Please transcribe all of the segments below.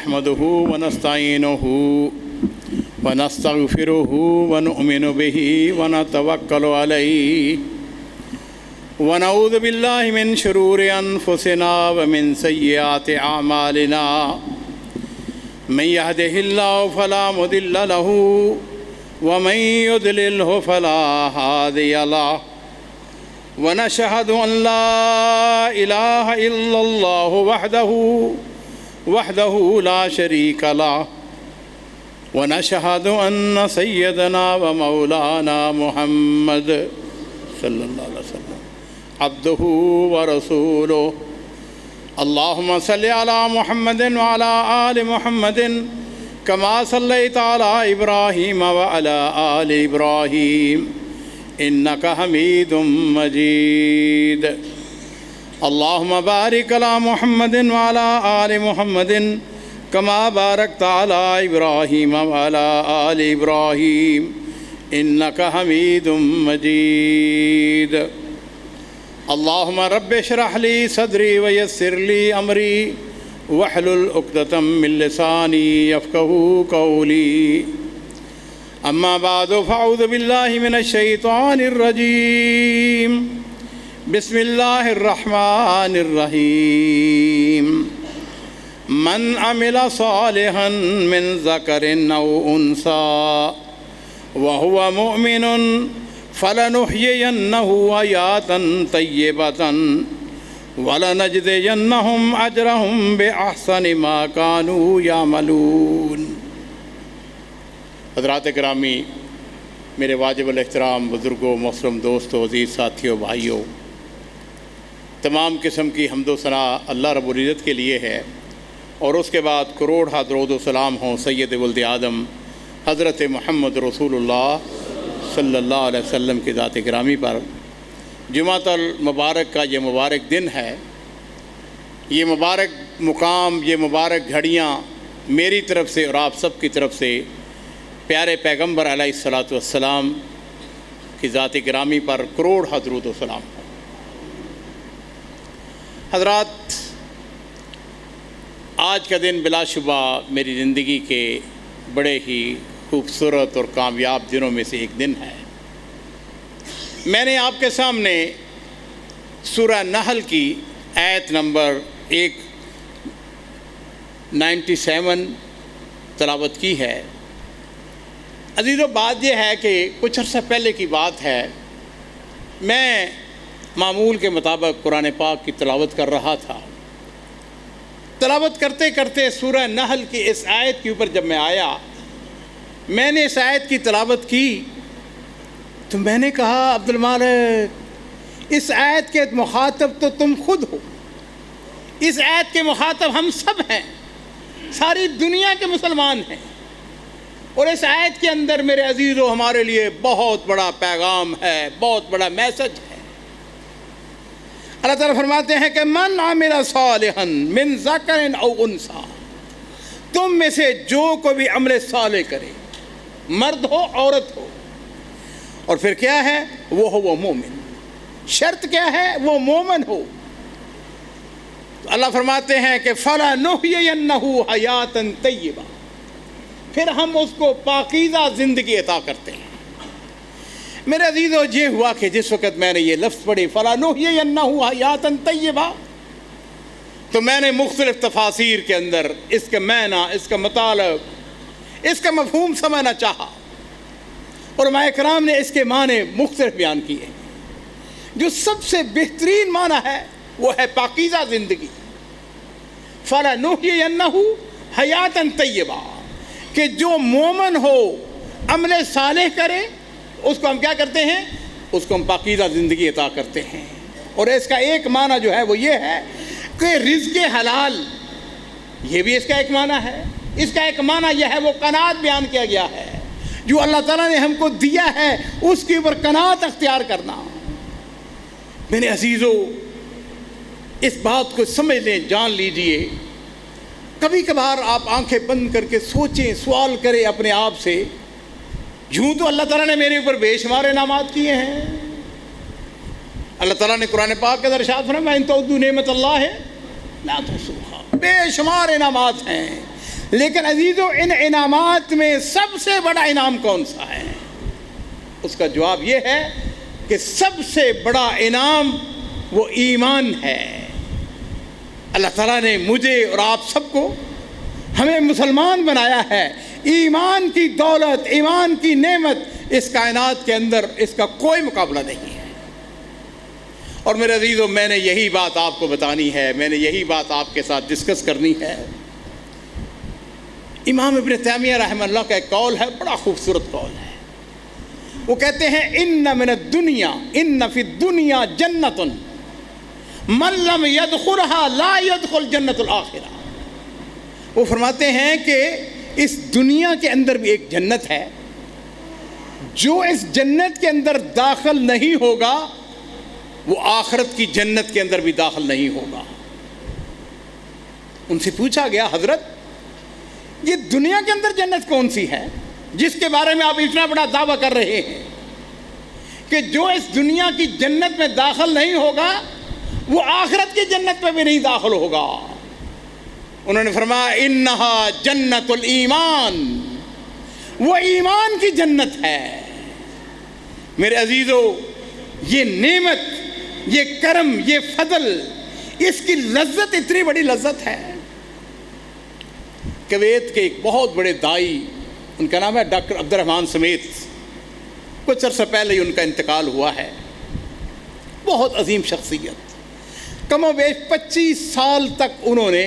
نحمده ونستعينه ونستغفره ونؤمن به ونتوكل عليه ونعوذ بالله من شرور أنفسنا ومن سيئات أعمالنا من يهده الله فلا مضل له ومن يضلله فلا هادي له ونشهد أن لا إله إلا الله وحده لا شريك له ونشهد أن سيدنا ومولانا محمد صلى الله عليه وسلم عبده ورسوله اللهم صل على محمد وعلى آل محمد كما صليت على إبراهيم وعلى آل إبراهيم إنك حميد مجيد اللهم بارك على محمد وعلى آل محمد كما باركت على إبراهيم وعلى آل إبراهيم إنك حميد مجيد اللهم رب اشرح لي صدري ويسر لي أمري واحلل عقدة من لساني يفقهوا قولي أما بعد فأعوذ بالله من الشيطان الرجيم بسم الله الرحمن الرحيم من عمل صالحا من ذكر أو أنثى وهو مؤمن فلنحيينه حياة طيبة وَلَنَجْزِيَنَّهُمْ أَجْرَهُمْ بِأَحْسَنِ مَا كَانُوا يَعْمَلُونَ۔ حضرات گرامی، میرے واجب الاحترام بزرگوں، محترم دوستوں، عزیز ساتھیوں، بھائیوں، تمام قسم کی حمد و ثنا اللہ رب العزت کے لیے ہے، اور اس کے بعد کروڑ درود و سلام ہوں سید ولد آدم حضرت محمد رسول اللہ صلی اللہ علیہ وسلم کی ذات گرامی پر۔ جمعۃ المبارک کا یہ مبارک دن ہے، یہ مبارک مقام، یہ مبارک گھڑیاں میری طرف سے اور آپ سب کی طرف سے پیارے پیغمبر علیہ الصلاۃ والسلام کی ذات گرامی پر کروڑ درود و سلام۔ حضرات، آج کا دن بلا شبہ میری زندگی کے بڑے ہی خوبصورت اور کامیاب دنوں میں سے ایک دن ہے۔ میں نے آپ کے سامنے سورہ نحل کی آیت نمبر 197 تلاوت کی ہے۔ عزیزو، بات یہ ہے کہ کچھ عرصہ پہلے کی بات ہے، میں معمول کے مطابق قرآن پاک کی تلاوت کر رہا تھا۔ تلاوت کرتے کرتے سورہ نحل کی اس آیت کے اوپر جب میں آیا، میں نے اس آیت کی تلاوت کی تو میں نے کہا، عبد المالک، اس آیت کے مخاطب تو تم خود ہو، اس آیت کے مخاطب ہم سب ہیں، ساری دنیا کے مسلمان ہیں، اور اس آیت کے اندر میرے عزیزو ہمارے لیے بہت بڑا پیغام ہے، بہت بڑا میسج ہے۔ اللہ تعالیٰ فرماتے ہیں کہ من عمل صالحا من ذکر او انثی، تم میں سے جو کوئی بھی عمل صالح کرے، مرد ہو عورت ہو، اور پھر کیا ہے؟ وہ مومن۔ شرط کیا ہے؟ وہ مومن ہو۔ اللہ فرماتے ہیں کہ فَلَنُحْيِيَنَّهُ حَيَاةً طَيِّبَةً، پھر ہم اس کو پاکیزہ زندگی عطا کرتے ہیں۔ میرے عزیزو، یہ ہوا کہ جس وقت میں نے یہ لفظ پڑھی فَلَنُحْيِيَنَّهُ حَيَاةً طَيِّبَةً، تو میں نے مختلف تفاسیر کے اندر اس کا معنی، اس کا مطالب، اس کا مفہوم سمجھنا چاہا، اور علماء کرام نے اس کے معنی مختلف بیان کیے۔ جو سب سے بہترین معنی ہے وہ ہے پاکیزہ زندگی۔ فَلَنُحْيِيَنَّهُ حَيَاةً طَيِّبَةً، کہ جو مومن ہو، عمل صالح کرے، اس کو ہم کیا کرتے ہیں؟ اس کو ہم پاکیزہ زندگی عطا کرتے ہیں۔ اور اس کا ایک معنی جو ہے وہ یہ ہے کہ رزق حلال، یہ بھی اس کا ایک معنی ہے۔ اس کا ایک معنی یہ ہے، وہ قناعت بیان کیا گیا ہے، جو اللہ تعالیٰ نے ہم کو دیا ہے اس کے اوپر قناعت اختیار کرنا۔ میرے عزیزو، اس بات کو سمجھ لیں، جان لیجئے۔ کبھی کبھار آپ آنکھیں بند کر کے سوچیں، سوال کریں اپنے آپ سے، یوں تو اللہ تعالیٰ نے میرے اوپر بے شمار انعامات کیے ہیں۔ اللہ تعالیٰ نے قرآن پاک کے اندر ارشاد فرمایا، ان تعدوا نعمت اللہ لا تحصوها، بے شمار انعامات ہیں، لیکن عزیزو ان انعامات میں سب سے بڑا انعام کون سا ہے؟ اس کا جواب یہ ہے کہ سب سے بڑا انعام وہ ایمان ہے۔ اللہ تعالیٰ نے مجھے اور آپ سب کو، ہمیں مسلمان بنایا ہے۔ ایمان کی دولت، ایمان کی نعمت اس کائنات کے اندر اس کا کوئی مقابلہ نہیں ہے۔ اور میرے عزیزو، میں نے یہی بات آپ کو بتانی ہے، میں نے یہی بات آپ کے ساتھ ڈسکس کرنی ہے۔ امام ابن تیمیہ رحمہ اللہ کا ایک قول ہے، بڑا خوبصورت قول ہے۔ وہ کہتے ہیں ان من الدنیا، ان فی الدنیا جنت من لم يدخلها لا يدخل جنت الآخرہ۔ وہ فرماتے ہیں کہ اس دنیا کے اندر بھی ایک جنت ہے، جو اس جنت کے اندر داخل نہیں ہوگا وہ آخرت کی جنت کے اندر بھی داخل نہیں ہوگا۔ ان سے پوچھا گیا، حضرت یہ دنیا کے اندر جنت کون سی ہے جس کے بارے میں آپ اتنا بڑا دعویٰ کر رہے ہیں کہ جو اس دنیا کی جنت میں داخل نہیں ہوگا وہ آخرت کی جنت میں بھی نہیں داخل ہوگا؟ انہوں نے فرمایا انہا جنت الایمان، وہ ایمان کی جنت ہے۔ میرے عزیزو، یہ نعمت، یہ کرم، یہ فضل، اس کی لذت اتنی بڑی لذت ہے۔ کویت کے ایک بہت بڑے دائی، ان کا نام ہے ڈاکٹر عبد الرحمن سمیت، کچھ عرصہ پہلے ہی ان کا انتقال ہوا ہے۔ بہت عظیم شخصیت، کم و بیش 25 سال تک انہوں نے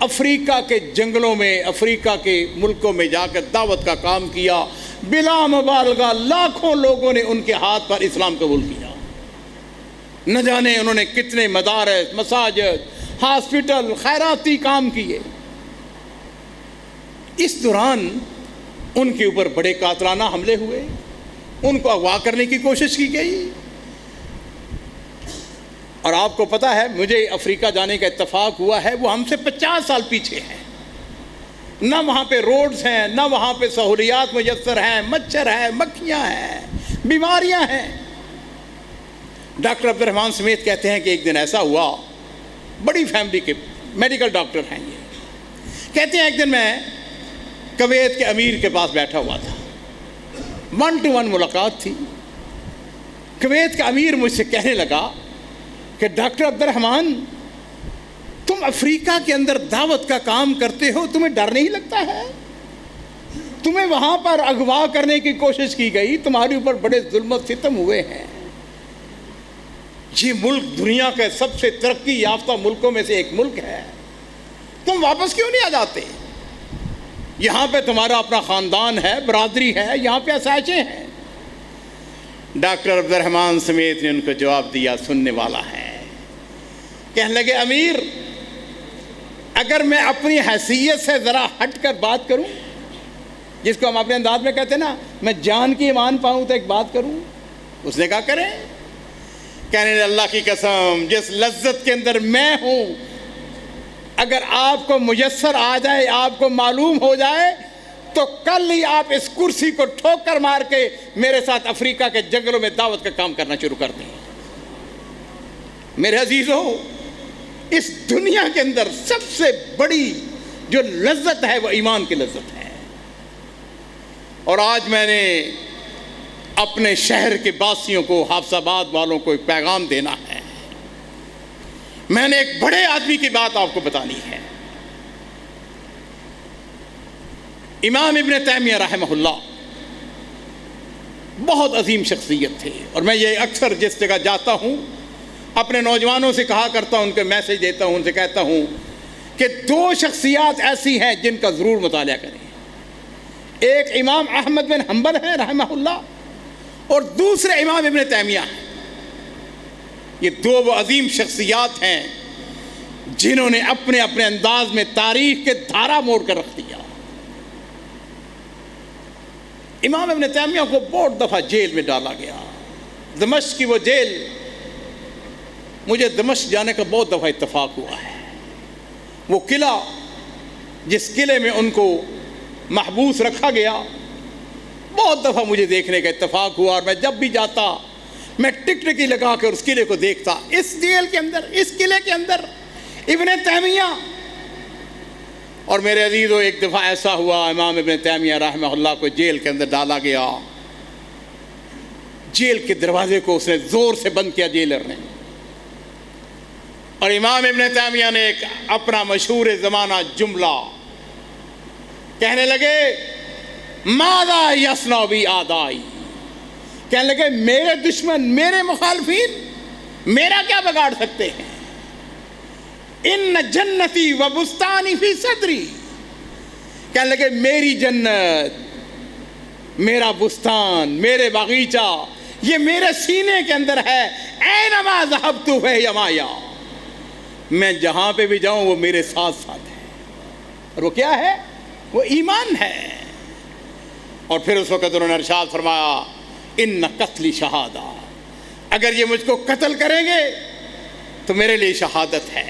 افریقہ کے جنگلوں میں، افریقہ کے ملکوں میں جا کر دعوت کا کام کیا۔ بلا مبالغہ لاکھوں لوگوں نے ان کے ہاتھ پر اسلام قبول کیا۔ نہ جانے انہوں نے کتنے مدارس، مساجد، ہاسپٹل، خیراتی کام کیے۔ اس دوران ان کے اوپر بڑے قاتلانہ حملے ہوئے، ان کو اغوا کرنے کی کوشش کی گئی۔ اور آپ کو پتہ ہے، مجھے افریقہ جانے کا اتفاق ہوا ہے، وہ ہم سے 50 سال پیچھے ہیں۔ نہ وہاں پہ روڈز ہیں، نہ وہاں پہ سہولیات میسر ہیں، مچھر ہیں، مکھیاں ہیں، بیماریاں ہیں۔ ڈاکٹر عبد الرحمن سمیت کہتے ہیں کہ ایک دن ایسا ہوا، بڑی فیملی کے میڈیکل ڈاکٹر ہیں یہ، کہتے ہیں ایک دن میں کویت کے امیر کے پاس بیٹھا ہوا تھا، 1 to 1 ملاقات تھی۔ کویت کا امیر مجھ سے کہنے لگا کہ ڈاکٹر عبد الرحمن، تم افریقہ کے اندر دعوت کا کام کرتے ہو، تمہیں ڈر نہیں لگتا ہے؟ تمہیں وہاں پر اغوا کرنے کی کوشش کی گئی، تمہارے اوپر بڑے ظلم و ستم ہوئے ہیں۔ یہ ملک دنیا کے سب سے ترقی یافتہ ملکوں میں سے ایک ملک ہے، تم واپس کیوں نہیں آ جاتے؟ یہاں پہ تمہارا اپنا خاندان ہے، برادری ہے، یہاں پہ آسائشیں ہیں۔ ڈاکٹر عبد الرحمن سمیت نے ان کو جواب دیا، سننے والا ہے۔ کہنے لگے، امیر، اگر میں اپنی حیثیت سے ذرا ہٹ کر بات کروں، جس کو ہم اپنے انداز میں کہتے ہیں نا، میں جان کی ایمان پاؤں تو ایک بات کروں۔ اس نے کہا کریں۔ کہنے لگے، اللہ کی قسم، جس لذت کے اندر میں ہوں، اگر آپ کو میسر آ جائے، آپ کو معلوم ہو جائے، تو کل ہی آپ اس کرسی کو ٹھوک کر مار کے میرے ساتھ افریقہ کے جنگلوں میں دعوت کا کام کرنا شروع کر دیں۔ میرے عزیزو، اس دنیا کے اندر سب سے بڑی جو لذت ہے وہ ایمان کی لذت ہے۔ اور آج میں نے اپنے شہر کے باسیوں کو، حافظ آباد والوں کو ایک پیغام دینا ہے۔ میں نے ایک بڑے آدمی کی بات آپ کو بتانی ہے۔ امام ابن تیمیہ رحمہ اللہ بہت عظیم شخصیت تھے، اور میں یہ اکثر جس جگہ جاتا ہوں اپنے نوجوانوں سے کہا کرتا ہوں، ان کو میسج دیتا ہوں، ان سے کہتا ہوں کہ 2 شخصیات ایسی ہیں جن کا ضرور مطالعہ کریں۔ ایک امام احمد بن حنبل ہیں رحمہ اللہ، اور دوسرے امام ابن تیمیہ ہیں۔ یہ 2 وہ عظیم شخصیات ہیں جنہوں نے اپنے اپنے انداز میں تاریخ کے دھارا موڑ کر رکھ دیا۔ امام ابن تیمیہ کو بہت دفعہ جیل میں ڈالا گیا، دمشق کی وہ جیل، مجھے دمشق جانے کا بہت دفعہ اتفاق ہوا ہے۔ وہ قلعہ جس قلعے میں ان کو محبوس رکھا گیا، بہت دفعہ مجھے دیکھنے کا اتفاق ہوا، اور میں جب بھی جاتا میں ٹکٹکی لگا کر اس قلعے کو دیکھتا۔ اس جیل کے اندر، اس قلعے کے اندر ابن تیمیہ اور میرے عزیزو ایک دفعہ ایسا ہوا امام ابن تیمیہ رحمہ اللہ کو جیل کے اندر ڈالا گیا، جیل کے دروازے کو اس نے زور سے بند کیا جیلر نے، اور امام ابن تیمیہ نے ایک اپنا مشہور زمانہ جملہ کہنے لگے ماذا یصنع بی اعدائی، کہنے لگے میرے دشمن، میرے مخالفین میرا کیا بگاڑ سکتے ہیں، ان جنتی و بستانی فی صدری، کہنے لگے میری جنت، میرا بستان، میرے باغیچہ یہ میرے سینے کے اندر ہے، اینما ذہبت فہی معیا، میں جہاں پہ بھی جاؤں وہ میرے ساتھ ساتھ ہے، اور وہ کیا ہے؟ وہ ایمان ہے۔ اور پھر اس وقت انہوں نے ارشاد فرمایا ان قتلی شہادہ، اگر یہ مجھ کو قتل کریں گے تو میرے لیے شہادت ہے،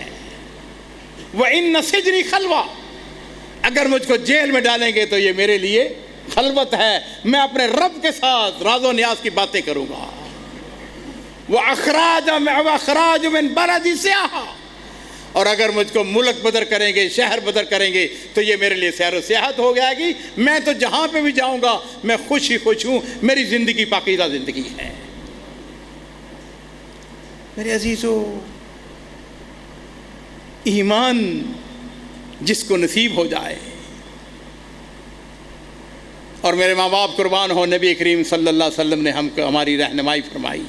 وَإِنَّ سِجْنِي خَلْوَةٌ، اگر مجھ کو جیل میں ڈالیں گے تو یہ میرے لیے خلوت ہے، میں اپنے رب کے ساتھ راز و نیاز کی باتیں کروں گا، وَأَخْرَاجُ مِنْ بَلَدِ سِیَاحَةٌ، اور اگر مجھ کو ملک بدر کریں گے، شہر بدر کریں گے تو یہ میرے لیے سیر و سیاحت ہو جائے گی، میں تو جہاں پہ بھی جاؤں گا میں خوش ہی خوش ہوں، میری زندگی پاکیزہ زندگی ہے۔ میرے عزیزو، ایمان جس کو نصیب ہو جائے، اور میرے ماں باپ قربان ہو، نبی کریم صلی اللہ علیہ وسلم نے ہماری رہنمائی فرمائی۔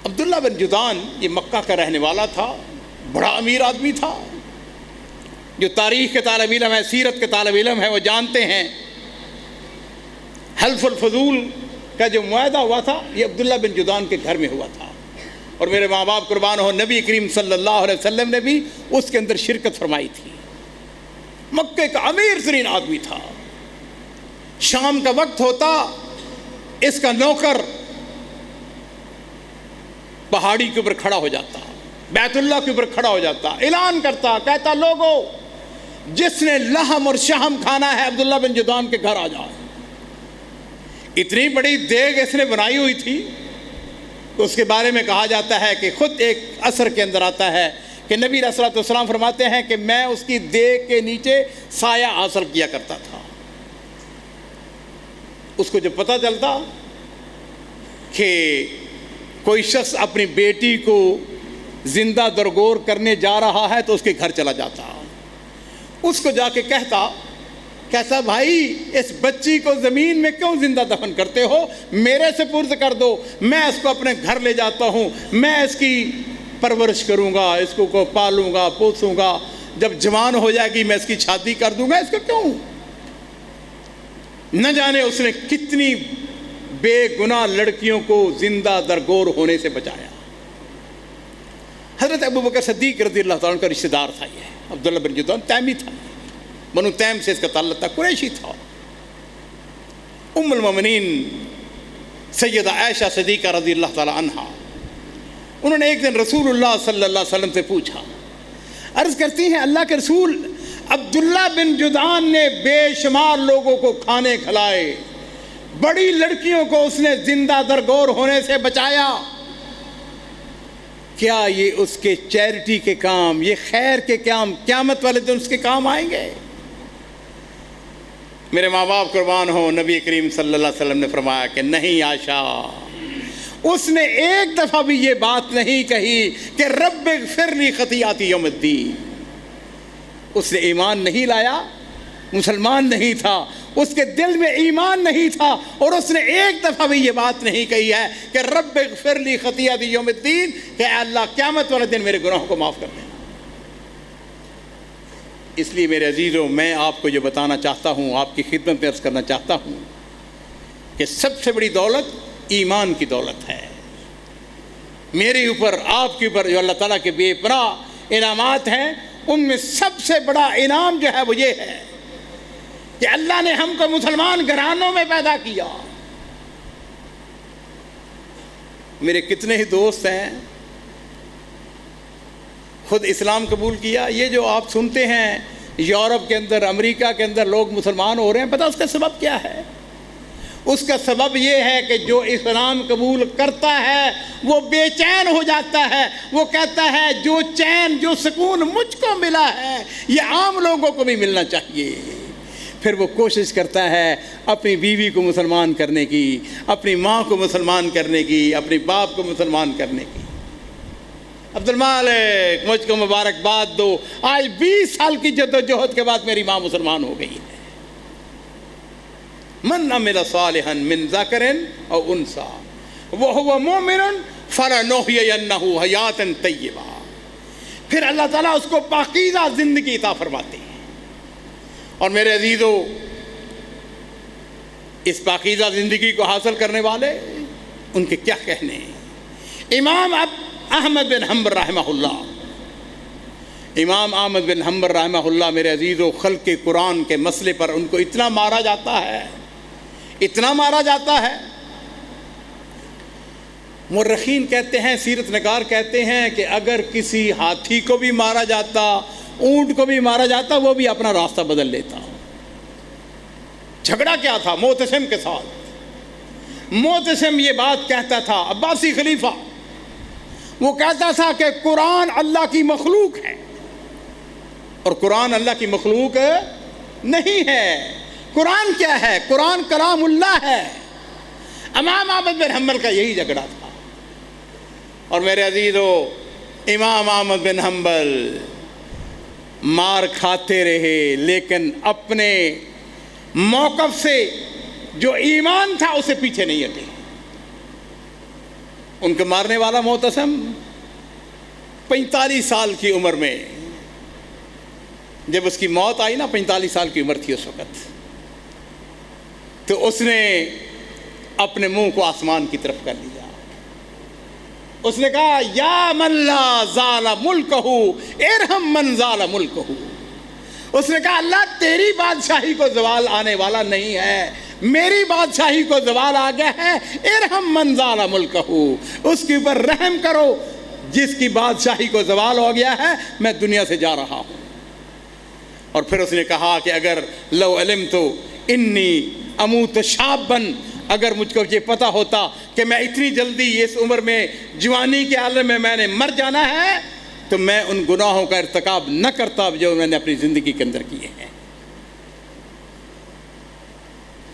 عبداللہ بن جدعان یہ مکہ کا رہنے والا تھا، بڑا امیر آدمی تھا، جو تاریخ کے طالب علم ہے، سیرت کے طالب علم ہے، وہ جانتے ہیں حلف الفضول کا جو معاہدہ ہوا تھا یہ عبداللہ بن جدعان کے گھر میں ہوا تھا، اور میرے ماں باپ قربان ہو، نبی کریم صلی اللہ علیہ وسلم نے بھی اس کے اندر شرکت فرمائی تھی۔ مکہ کا امیر ترین آدمی تھا، شام کا وقت ہوتا اس کا نوکر پہاڑی کے اوپر کھڑا ہو جاتا، بیت اللہ کے اوپر کھڑا ہو جاتا، اعلان کرتا، کہتا لوگو جس نے لحم اور شہم کھانا ہے عبداللہ بن جدعان کے گھر آ جائے۔ اتنی بڑی دیگ اس نے بنائی ہوئی تھی، اس کے بارے میں کہا جاتا ہے کہ خود ایک اثر کے اندر آتا ہے کہ نبی علیہ الصلوۃ والسلام فرماتے ہیں کہ میں اس کی دیگ کے نیچے سایہ حاصل کیا کرتا تھا۔ اس کو جب پتہ چلتا کہ کوئی شخص اپنی بیٹی کو زندہ درگور کرنے جا رہا ہے تو اس کے گھر چلا جاتا، اس کو جا کے کہتا بھائی اس بچی کو زمین میں کیوں زندہ دفن کرتے ہو، میرے سپرد کر دو، میں اس کو اپنے گھر لے جاتا ہوں، میں اس کی پرورش کروں گا، اس کو پالوں گا، پوسوں گا، جب جوان ہو جائے گی میں اس کی شادی کر دوں گا، اس کو کیوں؟ نہ جانے اس نے کتنی بے گناہ لڑکیوں کو زندہ درگور ہونے سے بچایا۔ حضرت ابو بکر صدیق رضی اللہ تعالیٰ عنہ کا رشتہ دار تھا یہ عبداللہ بن جدعان، تیمی تھا، بنو تیم سے اس کا تعلق تھا، قریشی تھا۔ ام المومنین سیدہ عائشہ صدیقہ رضی اللہ تعالیٰ عنہ، انہوں نے ایک دن رسول اللہ صلی اللہ علیہ وسلم سے پوچھا، عرض کرتی ہیں اللہ کے رسول، عبداللہ بن جدعان نے بے شمار لوگوں کو کھانے کھلائے، بڑی لڑکیوں کو اس نے زندہ درگور ہونے سے بچایا، کیا یہ اس کے چیریٹی کے کام، یہ خیر کے کام قیامت والے دن اس کے کام آئیں گے؟ میرے ماں باپ قربان ہو، نبی کریم صلی اللہ علیہ وسلم نے فرمایا کہ نہیں عائشہ، اس نے ایک دفعہ بھی یہ بات نہیں کہی کہ رب اغفر لی خطیئاتی یوم الدین۔ اس نے ایمان نہیں لایا، مسلمان نہیں تھا، اس کے دل میں ایمان نہیں تھا، اور اس نے ایک دفعہ بھی یہ بات نہیں کہی ہے کہ رب اغفر لی خطیئاتی یوم الدین، کہ اے اللہ قیامت والے دن میرے گناہوں کو معاف کر دینا۔ اس لیے میرے عزیزوں، میں آپ کو یہ بتانا چاہتا ہوں، آپ کی خدمت میں عرض کرنا چاہتا ہوں کہ سب سے بڑی دولت ایمان کی دولت ہے۔ میرے اوپر، آپ کے اوپر جو اللہ تعالیٰ کے بے پناہ انعامات ہیں، ان میں سب سے بڑا انعام جو ہے وہ یہ ہے کہ اللہ نے ہم کو مسلمان گھرانوں میں پیدا کیا۔ میرے کتنے ہی دوست ہیں خود اسلام قبول کیا، یہ جو آپ سنتے ہیں یورپ کے اندر، امریکہ کے اندر لوگ مسلمان ہو رہے ہیں، پتہ اس کا سبب کیا ہے؟ اس کا سبب یہ ہے کہ جو اسلام قبول کرتا ہے وہ بے چین ہو جاتا ہے، وہ کہتا ہے جو چین جو سکون مجھ کو ملا ہے یہ عام لوگوں کو بھی ملنا چاہیے۔ پھر وہ کوشش کرتا ہے اپنی بیوی کو مسلمان کرنے کی، اپنی ماں کو مسلمان کرنے کی، اپنی باپ کو مسلمان کرنے کی۔ عبد المالک مجھ کو مبارکباد دو، آج 20 سال کی جدوجہد کے بعد میری ماں مسلمان ہو گئی ہے۔ من عمل صالحا من ذکر او انثى وهو مؤمن فلنحيينه حیاتا طیبہ۔ پھر اللہ تعالیٰ اس کو پاکیزہ زندگی عطا فرماتے ہیں۔ اور میرے عزیزو، اس پاکیزہ زندگی کو حاصل کرنے والے ان کے کیا کہنے ہیں۔ امام احمد بن حنبل رحمہ اللہ، امام احمد بن حنبل رحمہ اللہ میرے عزیزو، خلق قرآن کے مسئلے پر ان کو اتنا مارا جاتا ہے، اتنا مارا جاتا ہے۔ مورخین کہتے ہیں، سیرت نگار کہتے ہیں کہ اگر کسی ہاتھی کو بھی مارا جاتا، اونٹ کو بھی مارا جاتا، وہ بھی اپنا راستہ بدل لیتا۔ جھگڑا کیا تھا معتصم کے ساتھ؟ معتصم یہ بات کہتا تھا، عباسی خلیفہ، وہ کہتا تھا کہ قرآن اللہ کی مخلوق ہے، اور قرآن اللہ کی مخلوق نہیں ہے۔ قرآن کیا ہے؟ قرآن کلام اللہ ہے۔ امام احمد بن حنبل کا یہی جھگڑا تھا۔ اور میرے عزیزو، امام احمد بن حنبل مار کھاتے رہے، لیکن اپنے موقف سے جو ایمان تھا اسے پیچھے نہیں ہٹے۔ ان کے مارنے والا معتصم 45 سال کی عمر میں، جب اس کی موت آئی نا، 45 سال کی عمر تھی اس وقت، تو اس نے اپنے منہ کو آسمان کی طرف کر لیا۔ اس نے کہا، یا من لا زال ملکہ ارحم من زال ملکہ۔ اس نے کہا، اللہ تیری بادشاہی کو زوال آنے والا نہیں ہے، میری بادشاہی کو زوال آ گیا ہے، ارحم من زال ملکہ، اس کے اوپر رحم کرو جس کی بادشاہی کو زوال ہو گیا ہے، میں دنیا سے جا رہا ہوں۔ اور پھر اس نے کہا کہ اگر لو علمت انی اموت شابا، اگر مجھ کو یہ پتہ ہوتا کہ میں اتنی جلدی اس عمر میں جوانی کے عالم میں نے مر جانا ہے، تو میں ان گناہوں کا ارتکاب نہ کرتا جو میں نے اپنی زندگی کے اندر کیے ہیں۔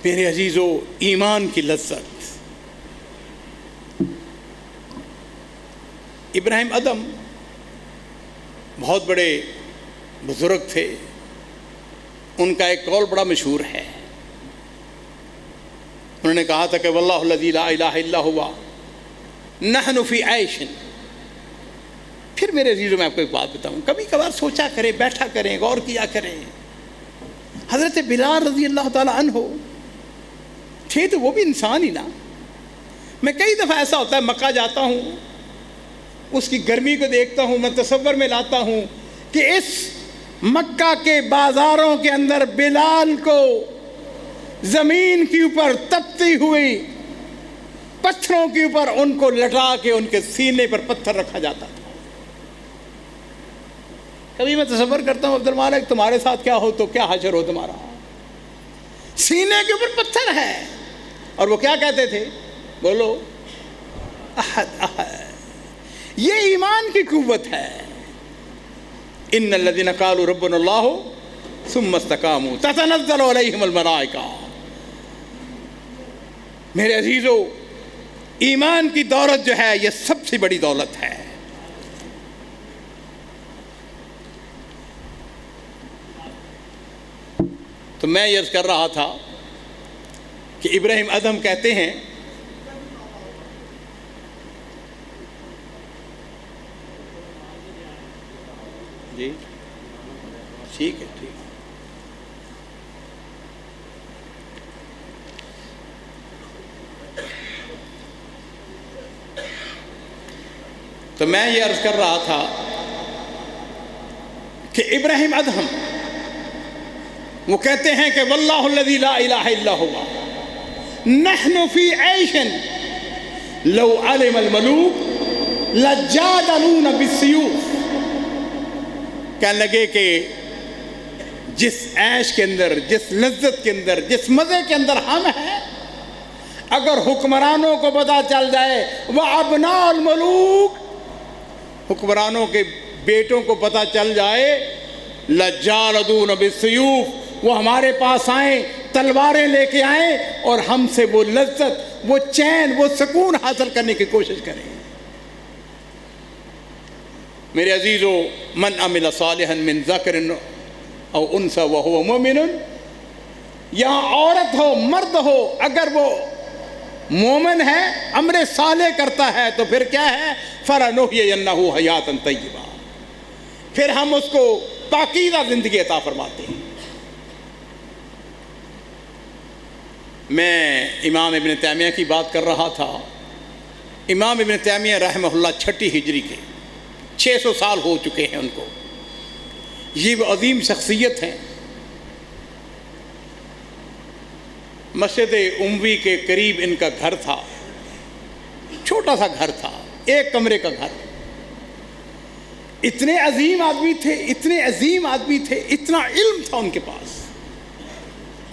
میرے عزیزو، ایمان کی لذت۔ ابراہیم ادم بہت بڑے بزرگ تھے، ان کا ایک قول بڑا مشہور ہے۔ انہوں نے کہا تھا کہ واللہ الذی لا الہ الا ہوا نحن فی عیش۔ پھر میرے عزیزوں، میں آپ کو ایک بات بتاؤں، کبھی کبھار سوچا کریں، بیٹھا کریں، غور کیا کریں۔ حضرت بلال رضی اللہ تعالیٰ عنہ تھے تو وہ بھی انسان ہی نا۔ میں کئی دفعہ ایسا ہوتا ہے، مکہ جاتا ہوں، اس کی گرمی کو دیکھتا ہوں، میں تصور میں لاتا ہوں کہ اس مکہ کے بازاروں کے اندر بلال کو زمین کے اوپر تپتی ہوئی پتھروں کے اوپر ان کو لٹا کے ان کے سینے پر پتھر رکھا جاتا تھا۔ کبھی میں تصور کرتا ہوں، عبد المالک تمہارے ساتھ کیا ہو تو کیا حشر ہو تمہارا؟ سینے کے اوپر پتھر ہے، اور وہ کیا کہتے تھے؟ بولو، احد احد۔ یہ ایمان کی قوت ہے۔ ان الذين قالوا ربنا الله ثم استقاموا تتنزل عليهم الملائکہ۔ میرے عزیزو، ایمان کی دولت جو ہے یہ سب سے بڑی دولت ہے۔ تو میں یہ عرض کر رہا تھا کہ ابراہیم ادم کہتے ہیں جی ٹھیک ہے، ٹھیک ہے۔ تو میں یہ عرض کر رہا تھا کہ ابراہیم ادہم وہ کہتے ہیں کہ واللہ الذی لا الہ الا ہوا نحن فی عیش لو علم الملوک لجادلون بالسیوف۔ کہنے لگے کہ جس عیش کے اندر، جس لذت کے اندر، جس مزے کے اندر ہم ہیں، اگر حکمرانوں کو پتہ چل جائے وَأَبْنَاءُ الْمُلُوكِ، حکمرانوں کے بیٹوں کو پتہ چل جائے لَجَالَدُونَ بِالسُّيُوفِ، وہ ہمارے پاس آئیں، تلواریں لے کے آئیں اور ہم سے وہ لذت، وہ چین، وہ سکون حاصل کرنے کی کوشش کریں۔ میرے عزیزو، من عمل صالحا من ذکر او انثی وہو مومن، یہاں عورت ہو مرد ہو، اگر وہ مومن ہے، امر صالح کرتا ہے، تو پھر کیا ہے؟ فَلَنُحْيِيَنَّهُ حَيَاةً طَيِّبَةً، پھر ہم اس کو پاکیزہ زندگی عطا فرماتے ہیں۔ میں امام ابن تیمیہ کی بات کر رہا تھا۔ امام ابن تیمیہ رحمہ اللہ 6 ہجری کے، 600 سال ہو چکے ہیں ان کو۔ یہ وہ عظیم شخصیت ہیں۔ مسجد اموی کے قریب ان کا گھر تھا، چھوٹا سا گھر تھا، 1 کمرے کا گھر۔ اتنے عظیم آدمی تھے، اتنے عظیم آدمی تھے، اتنا علم تھا ان کے پاس۔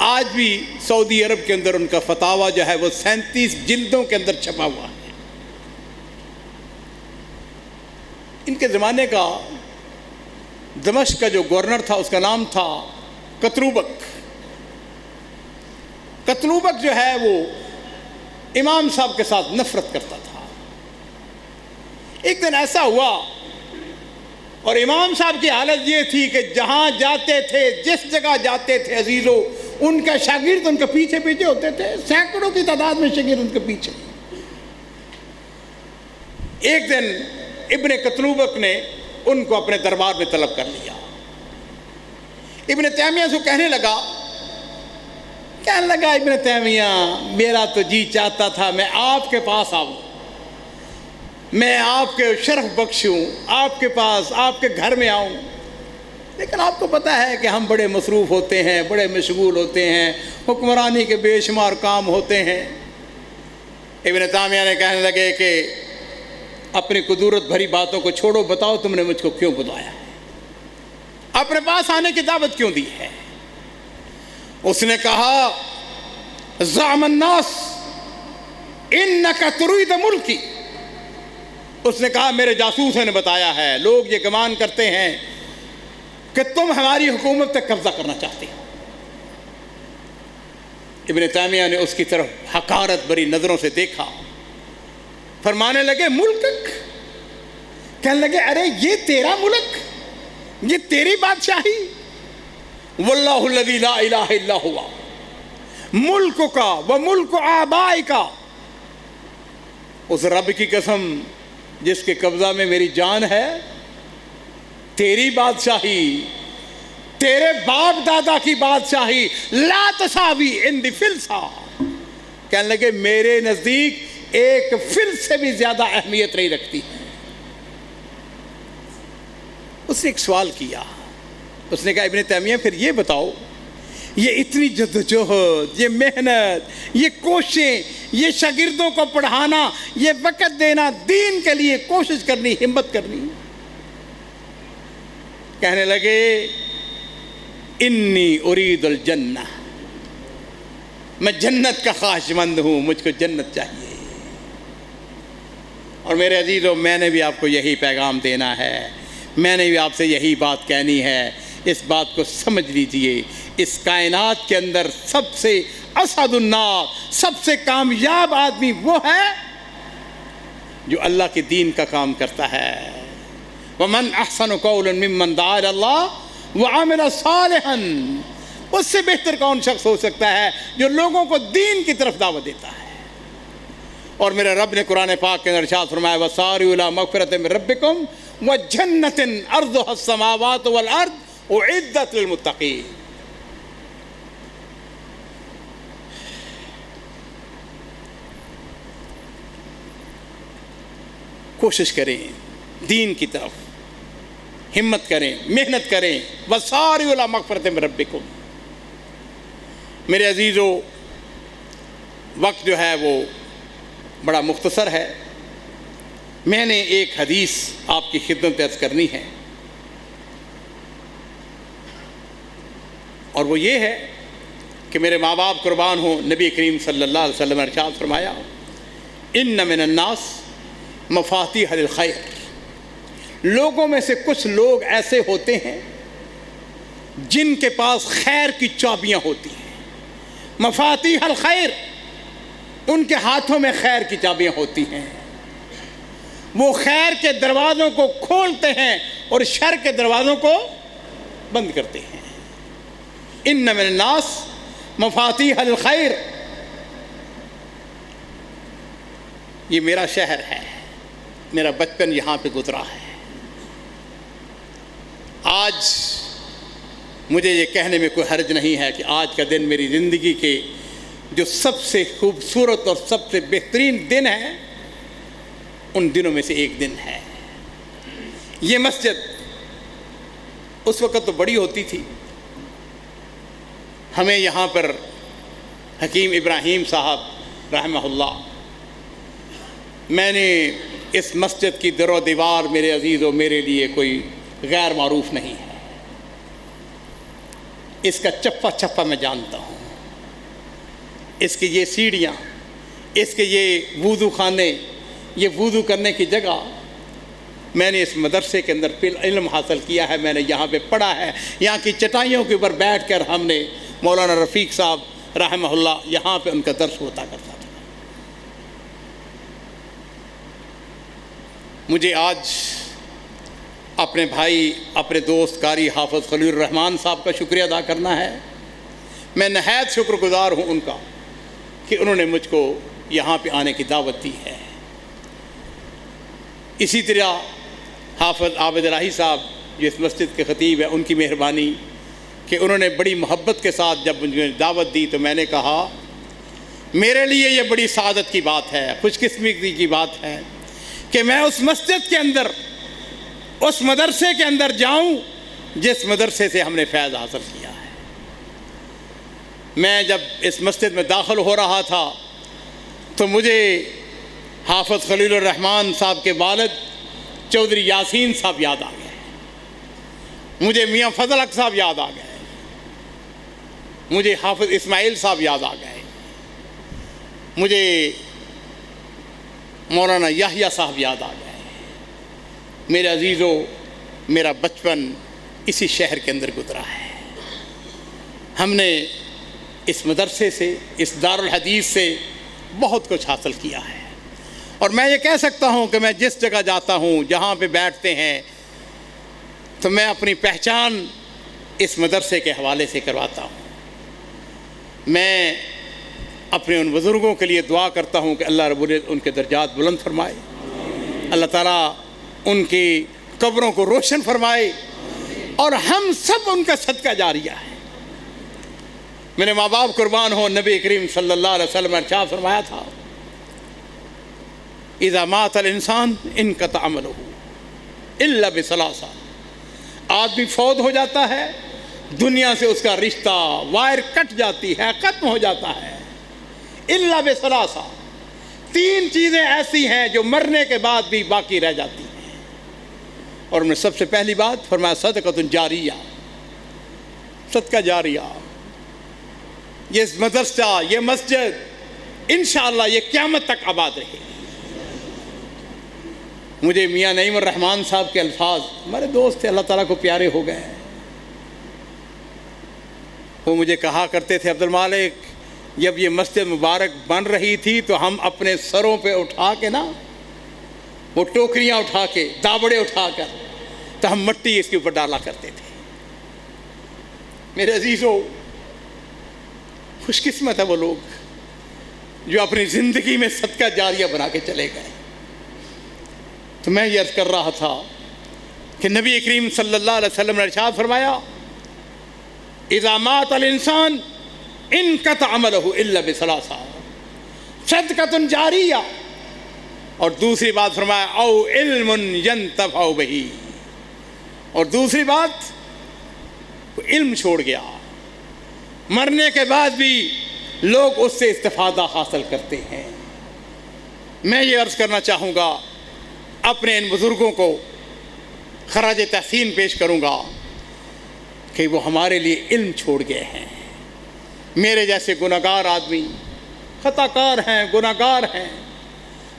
آج بھی سعودی عرب کے اندر ان کا فتاویٰ جو ہے وہ 37 جلدوں کے اندر چھپا ہوا ہے۔ ان کے زمانے کا دمشق کا جو گورنر تھا اس کا نام تھا قطروبک۔ قطروبک جو ہے وہ امام صاحب کے ساتھ نفرت کرتا تھا۔ ایک دن ایسا ہوا اور امام صاحب کی حالت یہ تھی کہ جہاں جاتے تھے، جس جگہ جاتے تھے عزیزو، ان کا شاگرد ان کے پیچھے پیچھے ہوتے تھے، سینکڑوں کی تعداد میں شاگرد ان کے پیچھے۔ ایک دن ابن قطروبک نے ان کو اپنے دربار میں طلب کر لیا۔ ابن تیمیہ سے کہنے لگا ابن تیمیہ، میرا تو جی چاہتا تھا میں آپ کے پاس آؤں، میں آپ کے شرف بخشوں، آپ کے پاس، آپ کے گھر میں آؤں، لیکن آپ کو پتہ ہے کہ ہم بڑے مصروف ہوتے ہیں، بڑے مشغول ہوتے ہیں، حکمرانی کے بے شمار کام ہوتے ہیں۔ ابن تیمیہ نے کہنے لگے کہ اپنی قدورت بھری باتوں کو چھوڑو، بتاؤ تم نے مجھ کو کیوں بلایا ہے، اپنے پاس آنے کی دعوت کیوں دی ہے؟ اس نے کہا زعم الناس انک ترید ملکی، اس نے کہا میرے جاسوسوں نے بتایا ہے، لوگ یہ گمان کرتے ہیں کہ تم ہماری حکومت تک قبضہ کرنا چاہتے ہو۔ ابن تیمیہ نے اس کی طرف حقارت بری نظروں سے دیکھا، فرمانے لگے ملکک، کہنے لگے ارے یہ تیرا ملک، یہ تیری بادشاہی، واللہ الذی لا الہ الا ہوا، ملک کا و ملک آبائی کا، اس رب کی قسم جس کے قبضہ میں میری جان ہے، تیری بادشاہی، تیرے باپ دادا کی بادشاہی لا تساوی عندی فلسا، کہنے لگے میرے نزدیک ایک فل سے بھی زیادہ اہمیت نہیں رکھتی۔ اس نے ایک سوال کیا، اس نے کہا ابن تیمیہ پھر یہ بتاؤ، یہ اتنی جدوجہد، یہ محنت، یہ کوششیں، یہ شاگردوں کو پڑھانا، یہ وقت دینا، دین کے لیے کوشش کرنی، ہمت کرنی، کہنے لگے انی ارید الجنہ، میں جنت کا خواہش مند ہوں، مجھ کو جنت چاہیے۔ اور میرے عزیزو، میں نے بھی آپ کو یہی پیغام دینا ہے، میں نے بھی آپ سے یہی بات کہنی ہے۔ اس بات کو سمجھ لیجئے، اس کائنات کے اندر سب سے اسعد الناس، سب سے کامیاب آدمی وہ ہے جو اللہ کے دین کا کام کرتا ہے۔ وَمَنْ أَحْسَنُ قَوْلًا مِّمَّنْ دَعَا إِلَى اللَّهِ وَعَمِلَ صَالِحًا، اس سے بہتر کون شخص ہو سکتا ہے جو لوگوں کو دین کی طرف دعوت دیتا ہے۔ اور میرے رب نے قرآن پاک کے اندر ارشاد فرمایا وَسَارِعُوا إِلَىٰ مَغْفِرَةٍ مِّن رَبِّكُمْ وَجَنَّةٍ عَرْضُهَا السَّمَاوَاتُ وَالْأَرْضُ اُعِدَّتْ لِلْمُتَّقِينَ۔ کوشش کریں دین کی طرف، ہمت کریں، محنت کریں، وَسَارِعُوا إِلَىٰ مَغْفِرَةٍ مِّن رَبِّكُمْ۔ میرے عزیزو، وقت جو ہے وہ بڑا مختصر ہے، میں نے ایک حدیث آپ کی خدمت عرض کرنی ہے، اور وہ یہ ہے کہ میرے ماں باپ قربان ہوں، نبی کریم صلی اللہ علیہ وسلم نے ارشاد فرمایا ان من الناس مفاتیح الخیر، لوگوں میں سے کچھ لوگ ایسے ہوتے ہیں جن کے پاس خیر کی چابیاں ہوتی ہیں۔ مفاتیح الخیر، ان کے ہاتھوں میں خیر کی چابیاں ہوتی ہیں، وہ خیر کے دروازوں کو کھولتے ہیں اور شر کے دروازوں کو بند کرتے ہیں۔ ان من الناس مفاتیح الخیر، یہ میرا شہر ہے، میرا بچپن یہاں پہ گزرا ہے۔ آج مجھے یہ کہنے میں کوئی حرج نہیں ہے کہ آج کا دن میری زندگی کے جو سب سے خوبصورت اور سب سے بہترین دن ہے، ان دنوں میں سے ایک دن ہے۔ یہ مسجد اس وقت تو بڑی ہوتی تھی، ہمیں یہاں پر حکیم ابراہیم صاحب رحمہ اللہ، میں نے اس مسجد کی در و دیوار میرے عزیزوں میرے لیے کوئی غیر معروف نہیں ہے، اس کا چپا چپا میں جانتا ہوں، اس کی یہ سیڑھیاں، اس کے یہ وضو خانے، یہ وضو کرنے کی جگہ، میں نے اس مدرسے کے اندر علم حاصل کیا ہے، میں نے یہاں پہ پڑھا ہے، یہاں کی چٹائیوں کے اوپر بیٹھ کر ہم نے مولانا رفیق صاحب رحمہ اللہ یہاں پہ ان کا درس ہوتا کرتا تھا۔ مجھے آج اپنے بھائی، اپنے دوست قاری حافظ خلیل الرحمان صاحب کا شکریہ ادا کرنا ہے۔ میں نہایت شکر گزار ہوں ان کا کہ انہوں نے مجھ کو یہاں پہ آنے کی دعوت دی ہے۔ اسی طرح حافظ عابد الہی صاحب جو اس مسجد کے خطیب ہیں، ان کی مہربانی کہ انہوں نے بڑی محبت کے ساتھ جب مجھے دعوت دی تو میں نے کہا میرے لیے یہ بڑی سعادت کی بات ہے، خوش قسمتی کی بات ہے کہ میں اس مسجد کے اندر، اس مدرسے کے اندر جاؤں جس مدرسے سے ہم نے فیض حاصل کیا ہے۔ میں جب اس مسجد میں داخل ہو رہا تھا تو مجھے حافظ خلیل الرحمان صاحب کے والد چودھری یاسین صاحب یاد آ گئے، مجھے میاں فضل حق صاحب یاد آ گئے، مجھے حافظ اسماعیل صاحب یاد آ گئے، مجھے مولانا یحییٰ صاحب یاد آ گئے۔ میرے عزیزوں، میرا بچپن اسی شہر کے اندر گزرا ہے۔ ہم نے اس مدرسے سے، اس دارالحدیث سے بہت کچھ حاصل کیا ہے، اور میں یہ کہہ سکتا ہوں کہ میں جس جگہ جاتا ہوں، جہاں پہ بیٹھتے ہیں، تو میں اپنی پہچان اس مدرسے کے حوالے سے کرواتا ہوں۔ میں اپنے ان بزرگوں کے لیے دعا کرتا ہوں کہ اللہ رب العزت ان کے درجات بلند فرمائے، اللہ تعالیٰ ان کی قبروں کو روشن فرمائے، اور ہم سب ان کا صدقہ جاریہ ہے۔ میرے ماں باپ قربان ہوں، نبی کریم صلی اللہ علیہ وسلم نے ارشاد فرمایا تھا اذا مات الانسان انقطع عملہ الا بثلاث، آدمی فوت ہو جاتا ہے، دنیا سے اس کا رشتہ وائر کٹ جاتی ہے، ختم ہو جاتا ہے، الا بثلاث، تین چیزیں ایسی ہیں جو مرنے کے بعد بھی باقی رہ جاتی ہیں، اور میں سب سے پہلی بات فرمایا صدقۃ جاریہ، صدقہ جاریہ۔ یہ مدرسہ، یہ مسجد انشاءاللہ یہ قیامت تک آباد رہے گی۔ مجھے میاں نعیم الرحمان صاحب کے الفاظ، ہمارے دوست تھے، اللہ تعالیٰ کو پیارے ہو گئے، وہ مجھے کہا کرتے تھے عبد المالک جب یہ مسجد مبارک بن رہی تھی تو ہم اپنے سروں پہ اٹھا کے نا، وہ ٹوکریاں اٹھا کے، دابڑے اٹھا کر، تو ہم مٹی اس کے اوپر ڈالا کرتے تھے۔ میرے عزیزوں، خوش قسمت ہے وہ لوگ جو اپنی زندگی میں صدقہ جاریہ بنا کے چلے گئے۔ تو میں یہ عرض کر رہا تھا کہ نبی کریم صلی اللہ علیہ وسلم نے ارشاد فرمایا اذا مات الانسان انقطع عملہ الا بثلاث، صدقۃ جاریہ، اور دوسری بات فرمایا او علم ینتفع بہ، اور دوسری بات علم چھوڑ گیا، مرنے کے بعد بھی لوگ اس سے استفادہ حاصل کرتے ہیں۔ میں یہ عرض کرنا چاہوں گا، اپنے ان بزرگوں کو خراج تحسین پیش کروں گا کہ وہ ہمارے لیے علم چھوڑ گئے ہیں، میرے جیسے گناہگار آدمی خطا کار ہیں، گناہگار ہیں،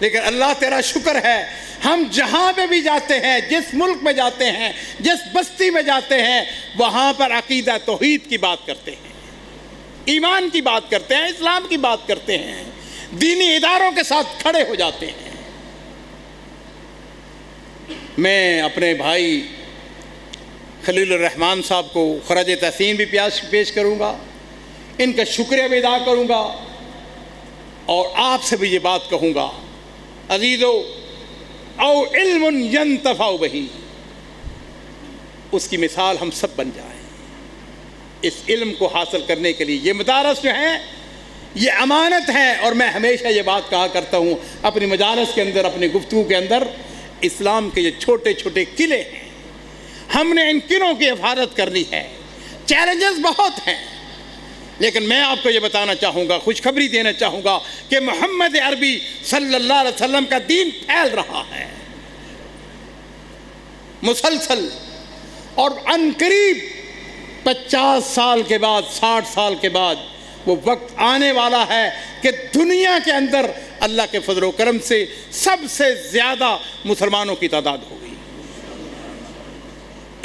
لیکن اللہ تیرا شکر ہے ہم جہاں پہ بھی جاتے ہیں، جس ملک میں جاتے ہیں، جس بستی میں جاتے ہیں، وہاں پر عقیدہ توحید کی بات کرتے ہیں، ایمان کی بات کرتے ہیں، اسلام کی بات کرتے ہیں، دینی اداروں کے ساتھ کھڑے ہو جاتے ہیں۔ میں اپنے بھائی خلیل الرحمان صاحب کو خراج تحسین بھی پیش کروں گا، ان کا شکریہ بھی ادا کروں گا، اور آپ سے بھی یہ بات کہوں گا، عزیزو او علم ینتفع بہی، اس کی مثال ہم سب بن جائیں۔ اس علم کو حاصل کرنے کے لیے یہ مدارس جو ہیں یہ امانت ہے، اور میں ہمیشہ یہ بات کہا کرتا ہوں اپنی مجالس کے اندر، اپنی گفتگو کے اندر، اسلام کے یہ چھوٹے چھوٹے قلعے ہیں، ہم نے ان قلعوں کی حفاظت کرنی ہے۔ چیلنجز بہت ہیں، لیکن میں آپ کو یہ بتانا چاہوں گا، خوشخبری دینا چاہوں گا کہ محمد عربی صلی اللہ علیہ وسلم کا دین پھیل رہا ہے مسلسل، اور عنقریب 50 سال کے بعد، 60 سال کے بعد وہ وقت آنے والا ہے کہ دنیا کے اندر اللہ کے فضل و کرم سے سب سے زیادہ مسلمانوں کی تعداد ہوگی۔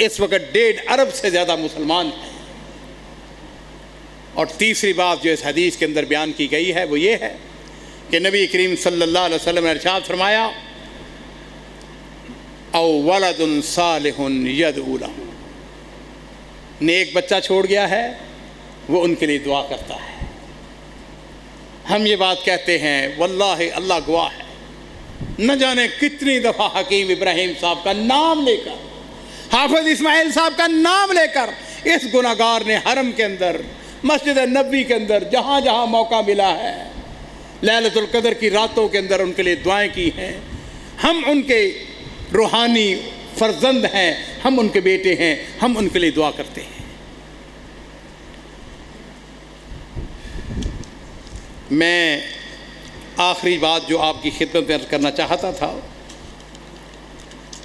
اس وقت 1.5 ارب سے زیادہ مسلمان ہیں۔ اور تیسری بات جو اس حدیث کے اندر بیان کی گئی ہے وہ یہ ہے کہ نبی کریم صلی اللہ علیہ وسلم نے ارشاد فرمایا، او ولد صالح یدعو لہ، نیک بچہ چھوڑ گیا ہے وہ ان کے لیے دعا کرتا ہے۔ ہم یہ بات کہتے ہیں، واللہ اللہ گواہ ہے، نہ جانے کتنی دفعہ حکیم ابراہیم صاحب کا نام لے کر، حافظ اسماعیل صاحب کا نام لے کر اس گناہگار نے حرم کے اندر، مسجد نبوی کے اندر، جہاں جہاں موقع ملا ہے، لیلۃ القدر کی راتوں کے اندر ان کے لیے دعائیں کی ہیں۔ ہم ان کے روحانی فرزند ہیں، ہم ان کے بیٹے ہیں، ہم ان کے لیے دعا کرتے ہیں۔ میں آخری بات جو آپ کی خدمت میں عرض کرنا چاہتا تھا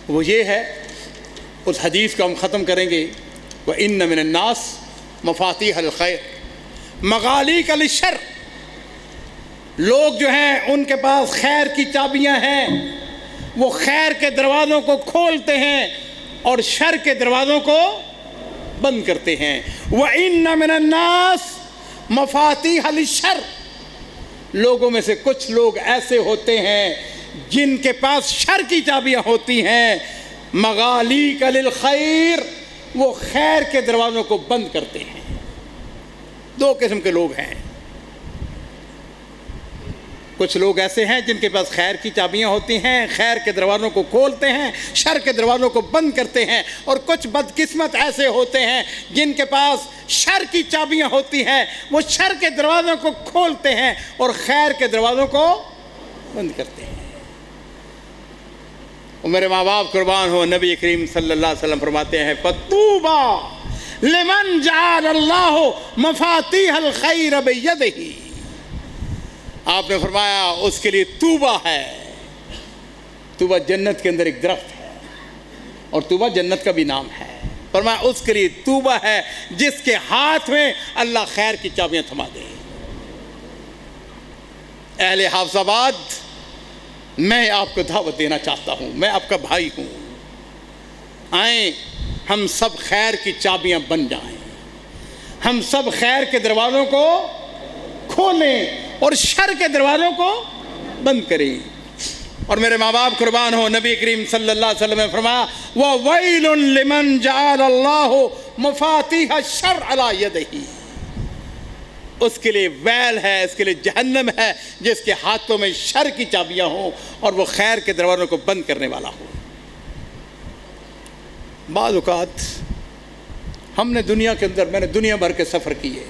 وہ یہ ہے، اس حدیث کو ہم ختم کریں گے، وَإِنَّ مِنَ النَّاسِ مَفَاتِيحَ الْخَيْرِ مَغَالِيقَ لِلشَّرِّ، لوگ جو ہیں ان کے پاس خیر کی چابیاں ہیں، وہ خیر کے دروازوں کو کھولتے ہیں اور شر کے دروازوں کو بند کرتے ہیں۔ وَإِنَّ مِنَ النَّاسِ مَفَاتِيحَ لِلشَّرِّ، لوگوں میں سے کچھ لوگ ایسے ہوتے ہیں جن کے پاس شر کی چابیاں ہوتی ہیں، مغالیق للخیر، وہ خیر کے دروازوں کو بند کرتے ہیں۔ دو قسم کے لوگ ہیں، کچھ لوگ ایسے ہیں جن کے پاس خیر کی چابیاں ہوتی ہیں، خیر کے دروازوں کو کھولتے ہیں، شر کے دروازوں کو بند کرتے ہیں، اور کچھ بدقسمت ایسے ہوتے ہیں جن کے پاس شر کی چابیاں ہوتی ہیں، وہ شر کے دروازوں کو کھولتے ہیں اور خیر کے دروازوں کو بند کرتے ہیں۔ اور میرے ماں باپ قربان ہو، نبی کریم صلی اللہ علیہ وسلم فرماتے ہیں، فَطُوبَى لِمَنْ جَعَلَ اللَّهُ مَفَاتِيحَ الْخَيْرَ بِيَدِهِ، آپ نے فرمایا اس کے لیے طوبہ ہے۔ طوبہ جنت کے اندر ایک درخت ہے، اور طوبہ جنت کا بھی نام ہے۔ فرمایا اس کے لیے طوبہ ہے جس کے ہاتھ میں اللہ خیر کی چابیاں تھما دے۔ اہل حافظ آباد، میں آپ کو دعوت دینا چاہتا ہوں، میں آپ کا بھائی ہوں، آئیں ہم سب خیر کی چابیاں بن جائیں، ہم سب خیر کے دروازوں کو کھولیں اور شر کے دروازوں کو بند کریں۔ اور میرے ماں باپ قربان ہو، نبی کریم صلی اللہ علیہ وسلم نے فرمایا، وَوَيْلٌ لِمَنْ جَعَلَ اللَّهُ مَفَاتِيحَ الشَّرِّ عَلَى يَدِهِ، اس کے لیے ویل ہے، اس کے لیے جہنم ہے جس کے ہاتھوں میں شر کی چابیاں ہوں اور وہ خیر کے دروازوں کو بند کرنے والا ہو۔ بعض اوقات ہم نے دنیا کے اندر، میں نے دنیا بھر کے سفر کیے،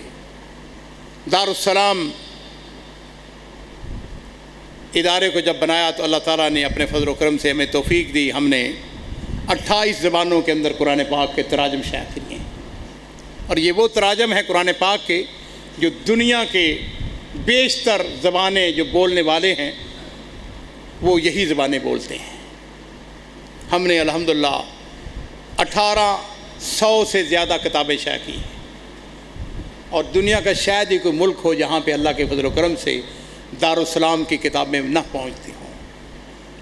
دارالسلام ادارے کو جب بنایا تو اللہ تعالیٰ نے اپنے فضل و کرم سے ہمیں توفیق دی، ہم نے 28 زبانوں کے اندر قرآن پاک کے تراجم شائع کیے، اور یہ وہ تراجم ہیں قرآن پاک کے جو دنیا کے بیشتر زبانیں جو بولنے والے ہیں وہ یہی زبانیں بولتے ہیں۔ ہم نے الحمدللہ 1800 سے زیادہ کتابیں شائع کی، اور دنیا کا شاید ہی کوئی ملک ہو جہاں پہ اللہ کے فضل و کرم سے دارالسلام کی کتابیں نہ پہنچتی ہوں۔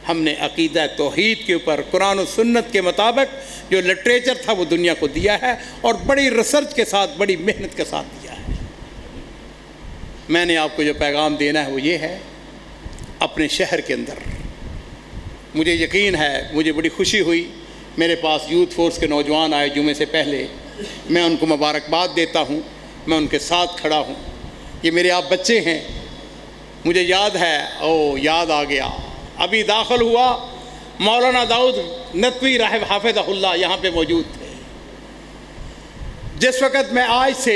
ہم نے عقیدہ توحید کے اوپر قرآن و سنت کے مطابق جو لٹریچر تھا وہ دنیا کو دیا ہے، اور بڑی ریسرچ کے ساتھ، بڑی محنت کے ساتھ دیا ہے۔ میں نے آپ کو جو پیغام دینا ہے وہ یہ ہے، اپنے شہر کے اندر مجھے یقین ہے، مجھے بڑی خوشی ہوئی، میرے پاس یوتھ فورس کے نوجوان آئے جمعے سے پہلے، میں ان کو مبارکباد دیتا ہوں، میں ان کے ساتھ کھڑا ہوں۔ یہ میرے آپ بچے ہیں، مجھے یاد ہے، یاد آ گیا، ابھی داخل ہوا مولانا داؤد ندوی رحمہ حافظہ اللہ یہاں پہ موجود تھے۔ جس وقت میں آج سے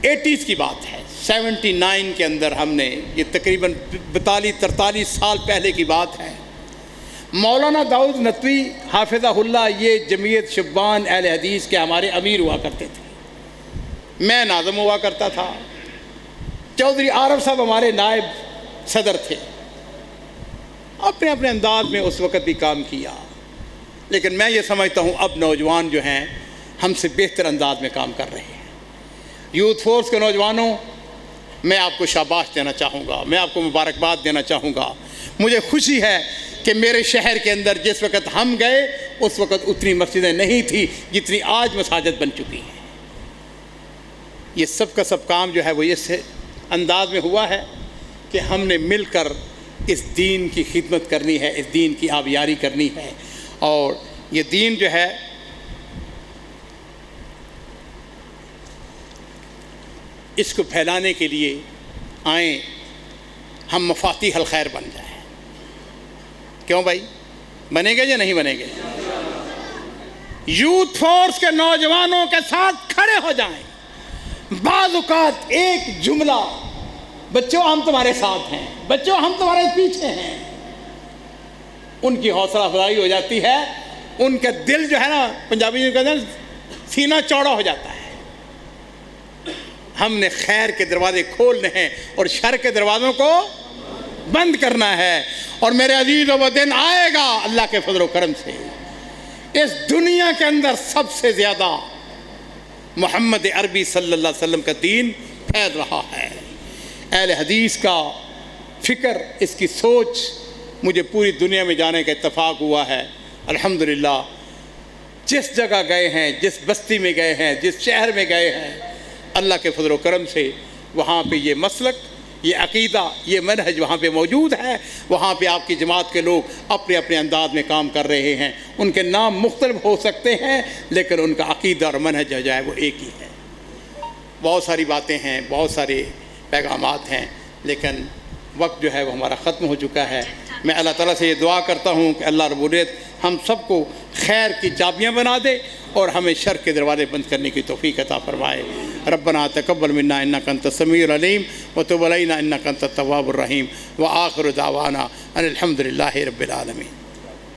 80s کی بات ہے، 79 کے اندر ہم نے، یہ تقریباً 42-43 سال پہلے کی بات ہے، مولانا داؤد ندوی حافظہ اللہ یہ جمعیت شبان اہل حدیث کے ہمارے امیر ہوا کرتے تھے، میں ناظم ہوا کرتا تھا، چودھری عارف صاحب ہمارے نائب صدر تھے۔ اپنے اپنے انداز میں اس وقت بھی کام کیا، لیکن میں یہ سمجھتا ہوں اب نوجوان جو ہیں ہم سے بہتر انداز میں کام کر رہے ہیں۔ یوتھ فورس کے نوجوانوں، میں آپ کو شاباش دینا چاہوں گا، میں آپ کو مبارکباد دینا چاہوں گا۔ مجھے خوشی ہے کہ میرے شہر کے اندر جس وقت ہم گئے اس وقت اتنی مسجدیں نہیں تھیں جتنی آج مساجد بن چکی ہیں۔ یہ سب کا سب کام جو ہے وہ اس انداز میں ہوا ہے کہ ہم نے مل کر اس دین کی خدمت کرنی ہے، اس دین کی آبیاری کرنی ہے، اور یہ دین جو ہے اس کو پھیلانے کے لیے آئیں ہم مفاتیح الخیر بن جائیں۔ کیوں بھائی، بنے گے یا نہیں بنے گے؟ یوتھ فورس کے نوجوانوں کے ساتھ کھڑے ہو جائیں۔ بعض اوقات ایک جملہ، بچوں ہم تمہارے ساتھ ہیں، بچوں ہم تمہارے پیچھے ہیں، ان کی حوصلہ افزائی ہو جاتی ہے، ان کا دل جو ہے نا، پنجابی میں کہتے ہیں سینہ چوڑا ہو جاتا ہے۔ ہم نے خیر کے دروازے کھولنے ہیں اور شر کے دروازوں کو بند کرنا ہے، اور میرے عزیزوں وہ دن آئے گا اللہ کے فضل و کرم سے اس دنیا کے اندر سب سے زیادہ محمد عربی صلی اللہ علیہ وسلم کا دین پھیل رہا ہے۔ اہل حدیث کا فکر، اس کی سوچ، مجھے پوری دنیا میں جانے کا اتفاق ہوا ہے الحمدللہ۔ جس جگہ گئے ہیں، جس بستی میں گئے ہیں، جس شہر میں گئے ہیں، اللہ کے فضل و کرم سے وہاں پہ یہ مسلک، یہ عقیدہ، یہ منہج وہاں پہ موجود ہے۔ وہاں پہ آپ کی جماعت کے لوگ اپنے اپنے انداز میں کام کر رہے ہیں، ان کے نام مختلف ہو سکتے ہیں لیکن ان کا عقیدہ اور منہج جو ہے وہ ایک ہی ہے۔ بہت ساری باتیں ہیں، بہت سارے پیغامات ہیں، لیکن وقت جو ہے وہ ہمارا ختم ہو چکا ہے۔ میں اللہ تعالیٰ سے یہ دعا کرتا ہوں کہ اللہ رب العزت ہم سب کو خیر کی چابیاں بنا دے اور ہمیں شر کے دروازے بند کرنے کی توفیق عطا فرمائے۔ ربنا تقبل منا انک انت السمیع العلیم وتب علینا انک انت التواب الرحیم، وآخر دعوانا ان الحمد للہ رب العالمین۔